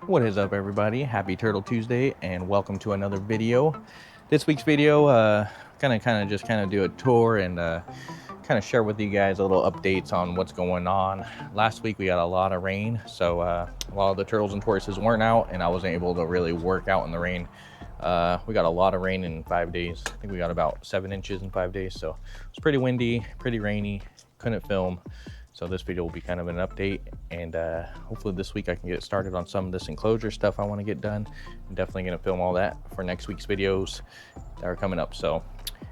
What is up, everybody? Happy Turtle Tuesday and welcome to another video. This week's video, kind of do a tour and kind of share with you guys a little updates on what's going on. Last week we got a lot of rain, so a lot of the turtles and tortoises weren't out, and I wasn't able to really work out in the rain. We got a lot of rain in 5 days. I think we got about 7 inches in 5 days, so it's pretty windy, pretty rainy. Couldn't film. So this video will be kind of an update, and hopefully this week I can get started on some of this enclosure stuff I want to get done. I'm definitely going to film all that for next week's videos that are coming up. So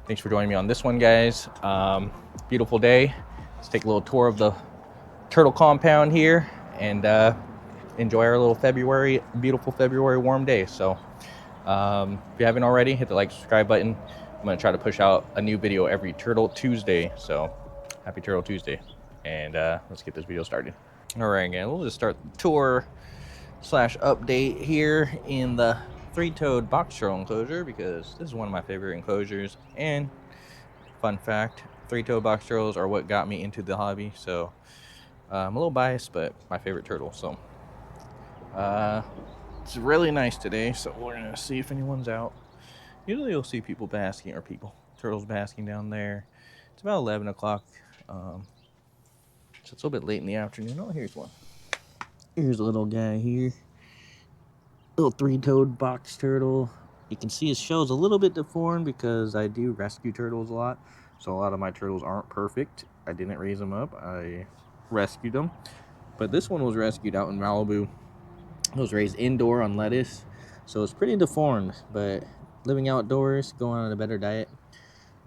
thanks for joining me on this one, guys. Beautiful day. Let's take a little tour of the turtle compound here and enjoy our little beautiful February warm day. So if you haven't already, hit the like, subscribe button. I'm going to try to push out a new video every Turtle Tuesday. So happy Turtle Tuesday. And let's get this video started. All right, again, we'll just start the tour / update here in the three-toed box turtle enclosure, because this is one of my favorite enclosures. And fun fact, three-toed box turtles are what got me into the hobby. So I'm a little biased, but my favorite turtle. So it's really nice today, so we're gonna see if anyone's out. Usually you'll see turtles basking down there. It's about 11 o'clock. So it's a little bit late in the afternoon. Oh, here's one. Here's a little guy here. Little three-toed box turtle. You can see his shell's a little bit deformed because I do rescue turtles a lot. So a lot of my turtles aren't perfect. I didn't raise them up. I rescued them. But this one was rescued out in Malibu. It was raised indoor on lettuce. So it's pretty deformed. But living outdoors, going on a better diet,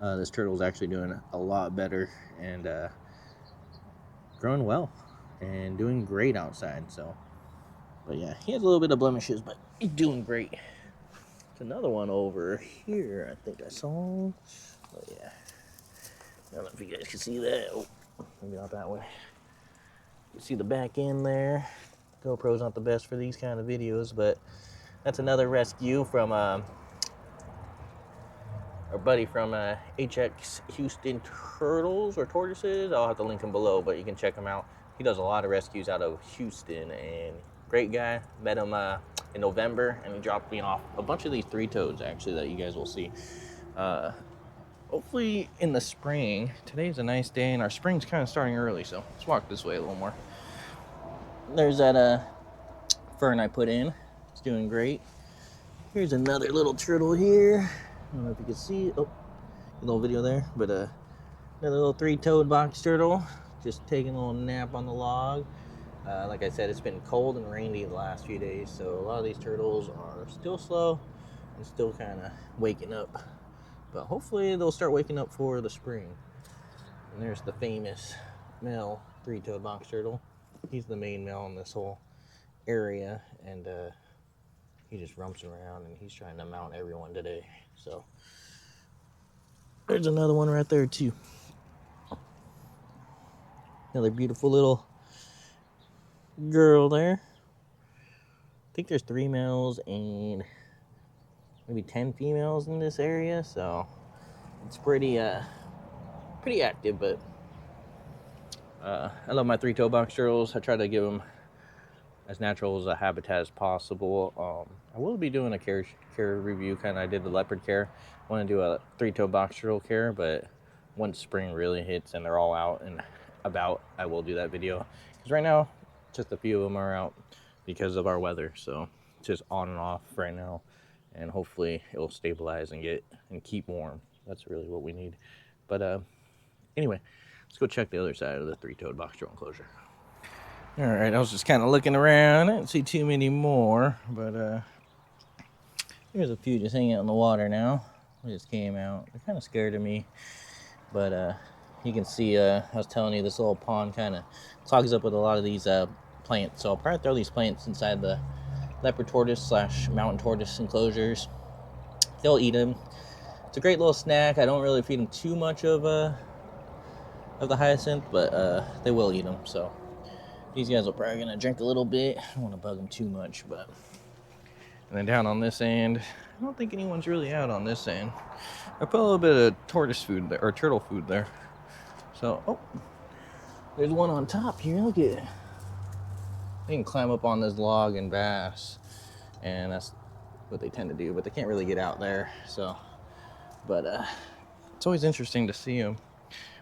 this turtle's actually doing a lot better. And growing well and doing great outside. So, but yeah, he has a little bit of blemishes, but he's doing great. There's another one over here, I think I saw. But yeah, I don't know if you guys can see that. Oh, maybe not that way. You see the back end there. GoPro's not the best for these kind of videos, but that's another rescue from our buddy from HX Houston Turtles or Tortoises. I'll have to link him below, but you can check him out. He does a lot of rescues out of Houston, and great guy. Met him in November, and he dropped me off a bunch of these three-toads, actually, that you guys will see. Hopefully in the spring. Today's a nice day, and our spring's kind of starting early, so let's walk this way a little more. There's that fern I put in. It's doing great. Here's another little turtle here. I don't know if you can see it. Oh, a little video there. But another little three-toed box turtle. Just taking a little nap on the log. Like I said, it's been cold and rainy the last few days. So a lot of these turtles are still slow and still kind of waking up. But hopefully they'll start waking up for the spring. And there's the famous male three-toed box turtle. He's the main male in this whole area. And he just rumps around, and he's trying to mount everyone today. So there's another one right there too. Another beautiful little girl there. I think there's 3 males and maybe 10 females in this area, so it's pretty active. But I love my three-toed box turtles. I try to give them as natural as a habitat as possible. I will be doing a care review, kind of. I did the leopard care. I want to do a three-toed box turtle care, but once spring really hits and they're all out and about, I will do that video. Because right now, just a few of them are out because of our weather, so it's just on and off right now. And hopefully it'll stabilize and keep warm. That's really what we need. But anyway, let's go check the other side of the three-toed box turtle enclosure. All right, I was just kind of looking around. I didn't see too many more, but there's a few just hanging out in the water now. They just came out. They're kind of scared of me, but you can see, I was telling you, this little pond kind of clogs up with a lot of these plants. So I'll probably throw these plants inside the leopard tortoise / mountain tortoise enclosures. They'll eat them. It's a great little snack. I don't really feed them too much of the hyacinth, but they will eat them. So these guys are probably going to drink a little bit. I don't want to bug them too much, but... And then down on this end, I don't think anyone's really out on this end. I put a little bit of tortoise food there, or turtle food there. So, oh, there's one on top here. Look at it. they can climb up on this log and bass, and that's what they tend to do, but they can't really get out there. So, but it's always interesting to see them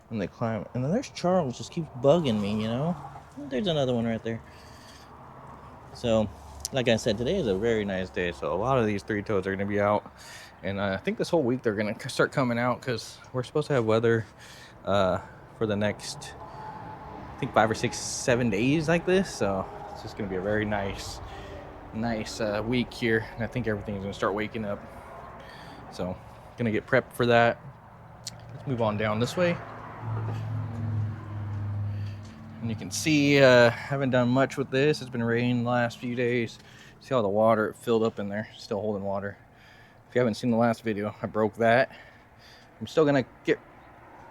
when they climb. And then there's Charles, just keeps bugging me, you know. There's another one right there. So, like I said, today is a very nice day, so a lot of these three toads are going to be out. And I think this whole week they're going to start coming out because we're supposed to have weather for the next, I think, 5 or 6, 7 days like this. So it's just going to be a very nice week here. And I think everything's going to start waking up. So going to get prepped for that. Let's move on down this way. And you can see, haven't done much with this. It's been raining the last few days. See all the water filled up in there, still holding water. If you haven't seen the last video, I broke that. I'm still gonna get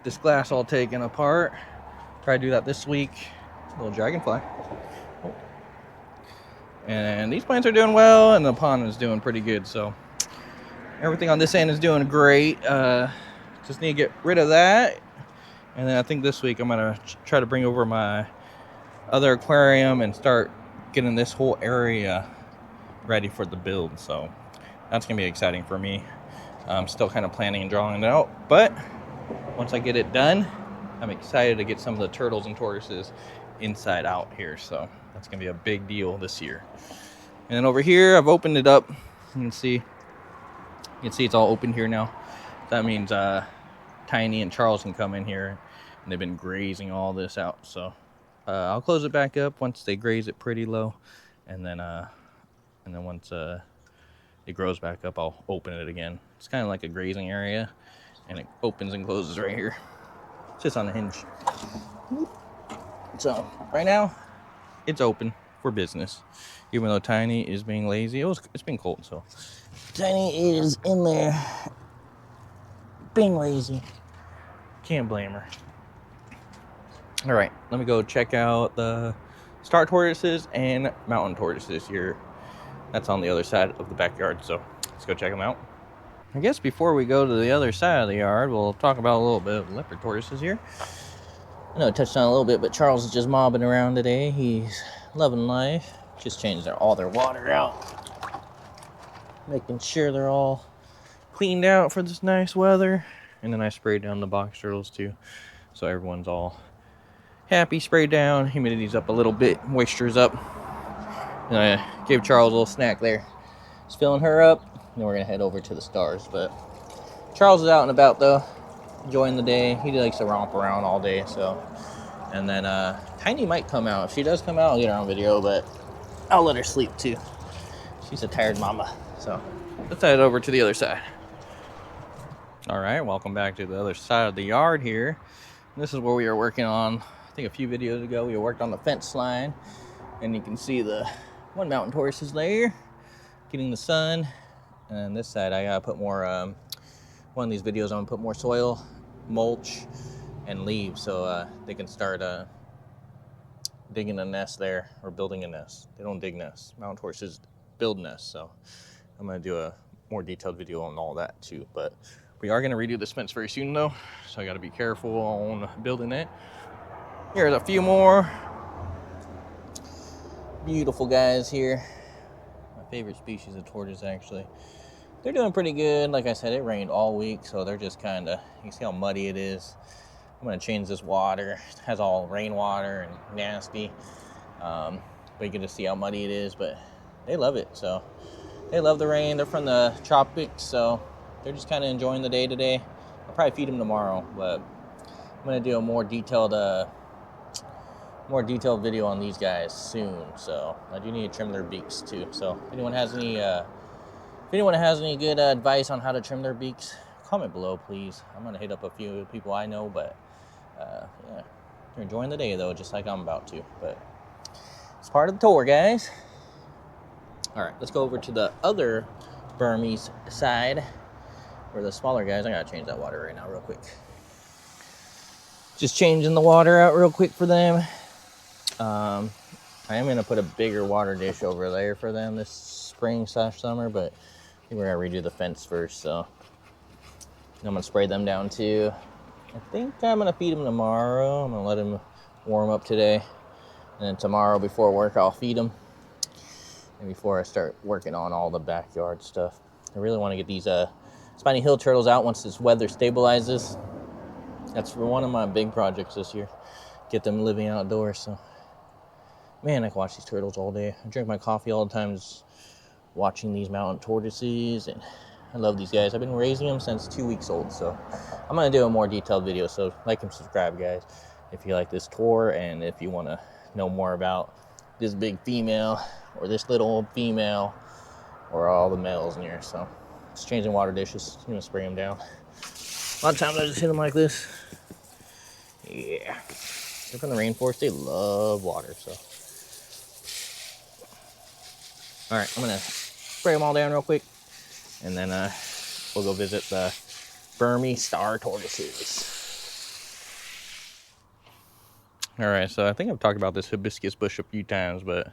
this glass all taken apart. Try to do that this week. Little dragonfly. Oh. And these plants are doing well, and the pond is doing pretty good. So everything on this end is doing great. Just need to get rid of that. And then I think this week I'm gonna try to bring over my other aquarium and start getting this whole area ready for the build. So that's gonna be exciting for me. I'm still kind of planning and drawing it out, but once I get it done, I'm excited to get some of the turtles and tortoises inside out here. So that's gonna be a big deal this year. And then over here, I've opened it up. You can see it's all open here now. That means Tiny and Charles can come in here, and they've been grazing all this out. So I'll close it back up once they graze it pretty low, and then once it grows back up, I'll open it again. It's kind of like a grazing area, and it opens and closes right here. It's just on a hinge. So right now, it's open for business, even though Tiny is being lazy. It's been cold, so Tiny is in there being lazy. Can't blame her. All right, let me go check out the star tortoises and mountain tortoises here. That's on the other side of the backyard, so let's go check them out. I guess before we go to the other side of the yard, we'll talk about a little bit of leopard tortoises here. I know I touched on it a little bit, but Charles is just mobbing around today. He's loving life. Just changed all their water out, making sure they're all cleaned out for this nice weather. And then I sprayed down the box turtles too, so everyone's all happy. Sprayed down, humidity's up a little bit, moisture's up. And I gave Charles a little snack there. Just filling her up, and then we're gonna head over to the stars. But Charles is out and about though, enjoying the day. He likes to romp around all day, so. And then Tiny might come out. If she does come out, I'll get her on video, but I'll let her sleep too. She's a tired mama. So let's head over to the other side. All right, welcome back to the other side of the yard here. This is where we were working on, I think a few videos ago, we worked on the fence line, and you can see the one mountain tortoise is there, getting the sun. And this side, I gotta put more, one of these videos, I'm gonna put more soil, mulch, and leaves, so they can start digging a nest there, or building a nest. They don't dig nests. Mountain tortoises build nests, so I'm gonna do a more detailed video on all that too. But we are going to redo this fence very soon though, so I got to be careful on building it. Here's a few more beautiful guys here. My favorite species of tortoise, actually. They're doing pretty good. Like I said, it rained all week, so they're just kind of, you see how muddy it is. I'm going to change this water. It has all rainwater and nasty, but you get to see how muddy it is, but they love it. So they love the rain. They're from the tropics, so they're just kind of enjoying the day today. I'll probably feed them tomorrow, but I'm going to do a more detailed video on these guys soon. So I do need to trim their beaks too. So if anyone has any good advice on how to trim their beaks, comment below, please. I'm going to hit up a few people I know, but yeah, they're enjoying the day though, just like I'm about to. But it's part of the tour, guys. All right, let's go over to the other Burmese side. Or the smaller guys. I gotta change that water right now real quick. Just changing the water out real quick for them. I am gonna put a bigger water dish over there for them this spring/summer, but I think we're gonna redo the fence first, so I'm gonna spray them down too. I think I'm gonna feed them tomorrow. I'm gonna let them warm up today. And then tomorrow before work, I'll feed them. And before I start working on all the backyard stuff. I really want to get these spiny hill turtles out once this weather stabilizes. That's for one of my big projects this year. Get them living outdoors. So, man, I can watch these turtles all day. I drink my coffee all the time just watching these mountain tortoises. And I love these guys. I've been raising them since 2 weeks old. So I'm going to do a more detailed video. So like and subscribe, guys, if you like this tour. And if you want to know more about this big female or this little female or all the males in here. So just changing water dishes. I'm going to spray them down. A lot of times I just hit them like this. Yeah. They're from the rainforest. They love water, so. All right, I'm going to spray them all down real quick. And then we'll go visit the Burmese star tortoises. All right, so I think I've talked about this hibiscus bush a few times, but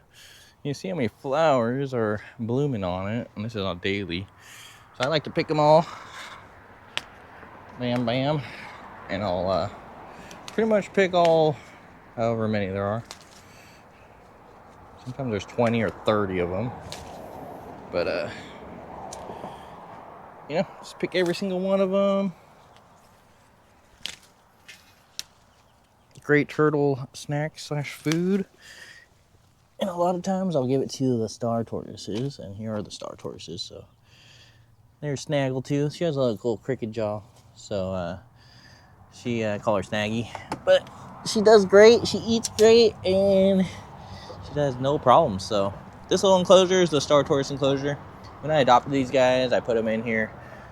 you see how many flowers are blooming on it. And this is on daily. So I like to pick them all. Bam, bam. And I'll pretty much pick all, however many there are. Sometimes there's 20 or 30 of them. But, you know, just pick every single one of them. Great turtle snack / food. And a lot of times I'll give it to the star tortoises. And here are the star tortoises. So there's Snaggletooth. She has a little cricket jaw. So she call her Snaggy. But she does great. She eats great. And she has no problems. So this little enclosure is the star tortoise enclosure. When I adopted these guys, I put them in here.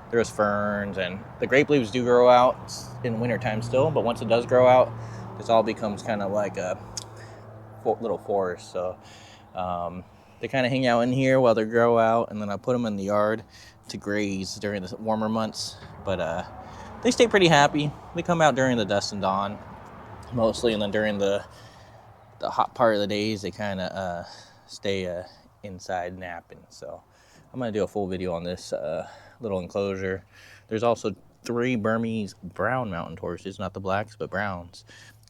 There was ferns. And the grape leaves do grow out in wintertime still. But once it does grow out, this all becomes kind of like a little forest. So they kind of hang out in here while they grow out, and then I put them in the yard to graze during the warmer months. But they stay pretty happy. They come out during the dusk and dawn mostly, and then during the hot part of the days they kind of stay inside napping. So I'm gonna do a full video on this little enclosure. There's also 3 Burmese brown mountain tortoises, not the blacks but browns.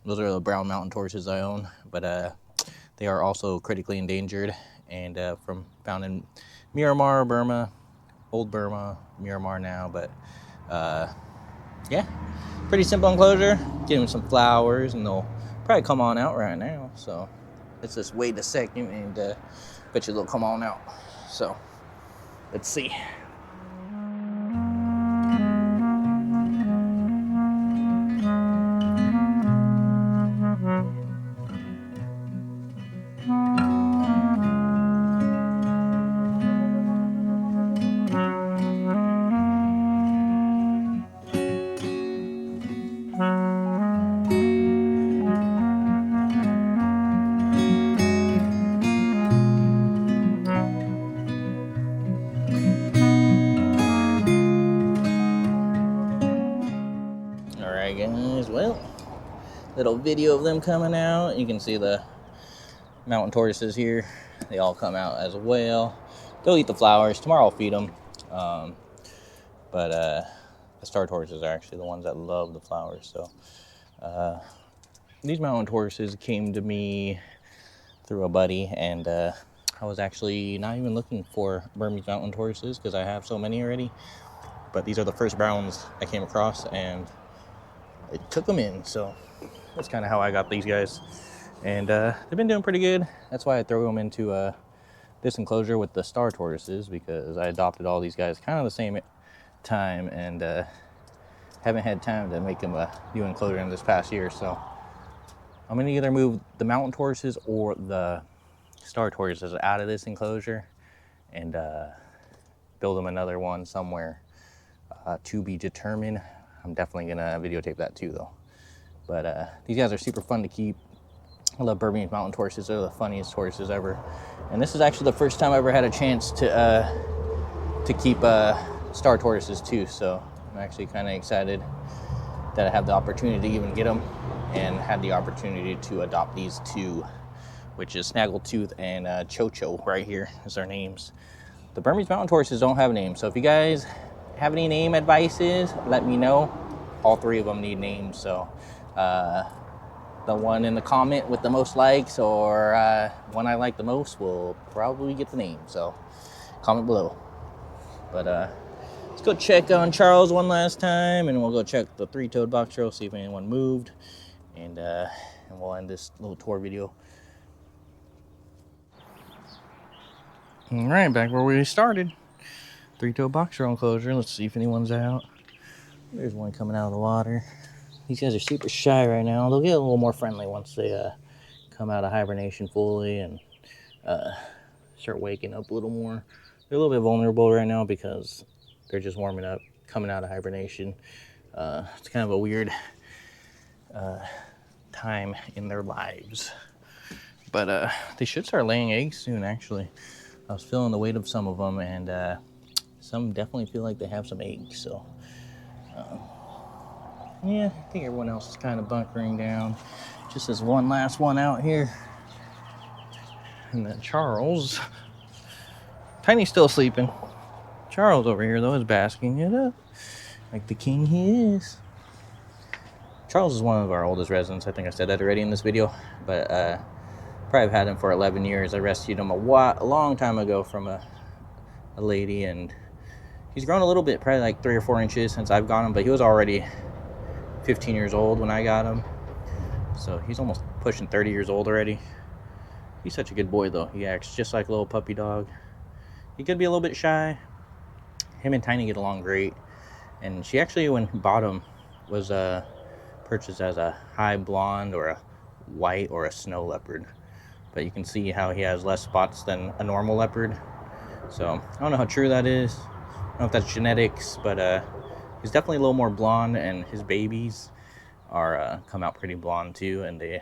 Those are the brown mountain tortoises I own, but they are also critically endangered and found in Myanmar, Burma, old Burma, Myanmar now. But yeah, pretty simple enclosure. Give them some flowers and they'll probably come on out right now. So let's just wait a second and bet you they'll come on out. So let's see. Alright guys, well, little video of them coming out. You can see the mountain tortoises here. They all come out as well. They'll eat the flowers. Tomorrow I'll feed them. But the star tortoises are actually the ones that love the flowers. So these mountain tortoises came to me through a buddy, and I was actually not even looking for Burmese mountain tortoises because I have so many already. But these are the first browns I came across, and it took them in. So that's kind of how I got these guys. And they've been doing pretty good. That's why I throw them into this enclosure with the star tortoises, because I adopted all these guys kind of the same time, and haven't had time to make them a new enclosure in this past year. So I'm going to either move the mountain tortoises or the star tortoises out of this enclosure and build them another one somewhere to be determined. I'm definitely going to videotape that too, though. But these guys are super fun to keep. I love Burmese mountain tortoises. They're the funniest tortoises ever. And this is actually the first time I ever had a chance to keep star tortoises too. So I'm actually kind of excited that I have the opportunity to even get them, and had the opportunity to adopt these two, which is Snaggletooth and Chocho right here is their names. The Burmese mountain tortoises don't have names. So if you guys have any name advices, let me know. All 3 of them need names. So The one in the comment with the most likes, or one I like the most, will probably get the name. So comment below. But let's go check on Charles one last time, and we'll go check the three-toed box turtle, see if anyone moved, and we'll end this little tour video. All right, back where we started. Three-toed box turtle enclosure. Let's see if anyone's out. There's one coming out of the water. These guys are super shy right now. They'll get a little more friendly once they come out of hibernation fully and start waking up a little more. They're a little bit vulnerable right now because they're just warming up, coming out of hibernation. It's kind of a weird time in their lives. But they should start laying eggs soon, actually. I was feeling the weight of some of them, and some definitely feel like they have some eggs. So yeah, I think everyone else is kind of bunkering down. Just as one last one out here. And then Charles. Tiny's still sleeping. Charles over here, though, is basking it up like the king he is. Charles is one of our oldest residents. I think I said that already in this video. But probably had him for 11 years. I rescued him a long time ago from a lady. And he's grown a little bit, probably like 3 or 4 inches since I've got him. But he was already 15 years old when I got him, so he's almost pushing 30 years old already. He's such a good boy, though. He acts just like a little puppy dog. He could be a little bit shy. Him and Tiny get along great, and she actually, when we bought him, was purchased as a high blonde or a white or a snow leopard, but you can see how he has less spots than a normal leopard. So I don't know how true that is. I don't know if that's genetics, but he's definitely a little more blonde, and his babies are come out pretty blonde too, and they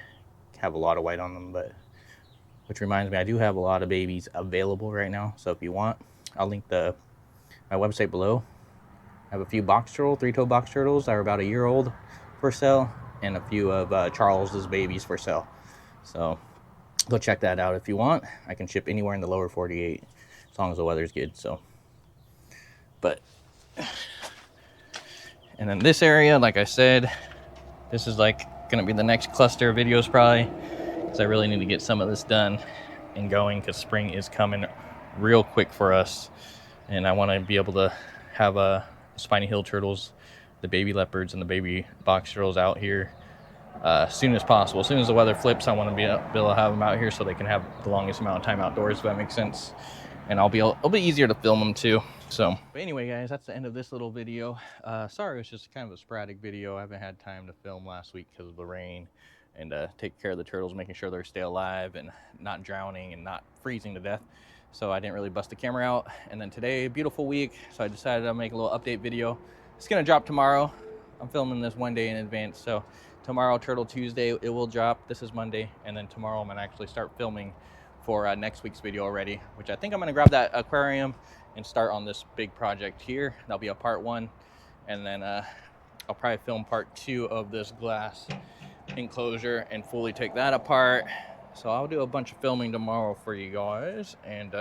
have a lot of white on them. But which reminds me, I do have a lot of babies available right now. So if you want, I'll link my website below. I have a few three-toed box turtles that are about a year old for sale, and a few of Charles's babies for sale. So go check that out if you want. I can ship anywhere in the lower 48 as long as the weather's good. So, but. And then this area, like I said, this is like gonna be the next cluster of videos probably, because I really need to get some of this done and going, because spring is coming real quick for us, and I want to be able to have spiny hill turtles, the baby leopards and the baby box turtles out here as soon as possible. As soon as the weather flips, I want to be able to have them out here so they can have the longest amount of time outdoors, if that makes sense. And it'll be easier to film them too. So, but anyway, guys, that's the end of this little video. Sorry, it was just kind of a sporadic video. I haven't had time to film last week because of the rain, and take care of the turtles, making sure they stay alive and not drowning and not freezing to death. So I didn't really bust the camera out. And then today, beautiful week, so I decided to make a little update video. It's gonna drop tomorrow. I'm filming this one day in advance, so tomorrow, Turtle Tuesday, it will drop. This is Monday, and then tomorrow I'm gonna actually start filming for next week's video already, which I think I'm gonna grab that aquarium and start on this big project here. That'll be a part 1, and then I'll probably film part 2 of this glass enclosure and fully take that apart. So I'll do a bunch of filming tomorrow for you guys, and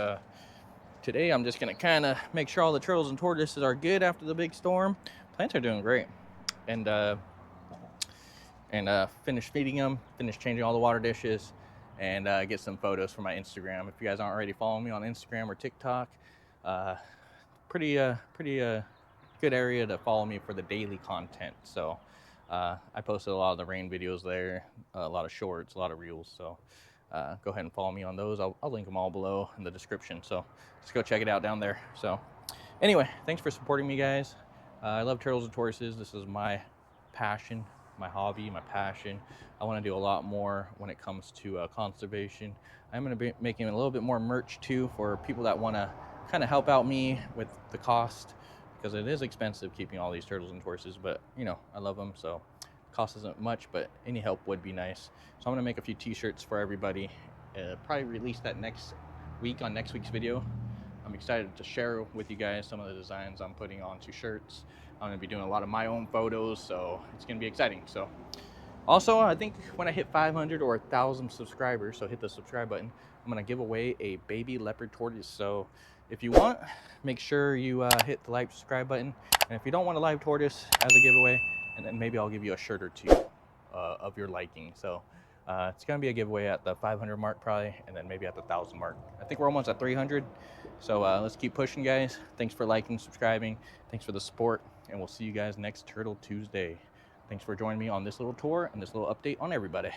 today I'm just gonna kind of make sure all the turtles and tortoises are good after the big storm. Plants are doing great, and finish feeding them, finish changing all the water dishes, and get some photos for my Instagram. If you guys aren't already following me on Instagram or TikTok, pretty good area to follow me for the daily content. So I posted a lot of the rain videos there, a lot of shorts, a lot of reels. So go ahead and follow me on those. I'll link them all below in the description. So just go check it out down there. So anyway, thanks for supporting me, guys. I love turtles and tortoises. This is my passion, my hobby, my passion. I want to do a lot more when it comes to conservation. I'm going to be making a little bit more merch too for people that want to kind of help out me with the cost, because it is expensive keeping all these turtles and tortoises, but you know, I love them, so cost isn't much, but any help would be nice. So I'm going to make a few t-shirts for everybody, probably release that next week on next week's video. I'm excited to share with you guys some of the designs I'm putting onto shirts. I'm going to be doing a lot of my own photos, so it's going to be exciting. So also, I think when I hit 500 or 1,000 subscribers, so hit the subscribe button, I'm going to give away a baby leopard tortoise. So if you want, make sure you hit the like, subscribe button. And if you don't want a live tortoise as a giveaway, and then maybe I'll give you a shirt or 2. of your liking. So it's gonna be a giveaway at the 500 mark probably, and then maybe at the 1,000 mark. I think we're almost at 300. So let's keep pushing, guys. Thanks for liking, subscribing. Thanks for the support, and we'll see you guys next Turtle Tuesday. Thanks for joining me on this little tour and this little update on everybody.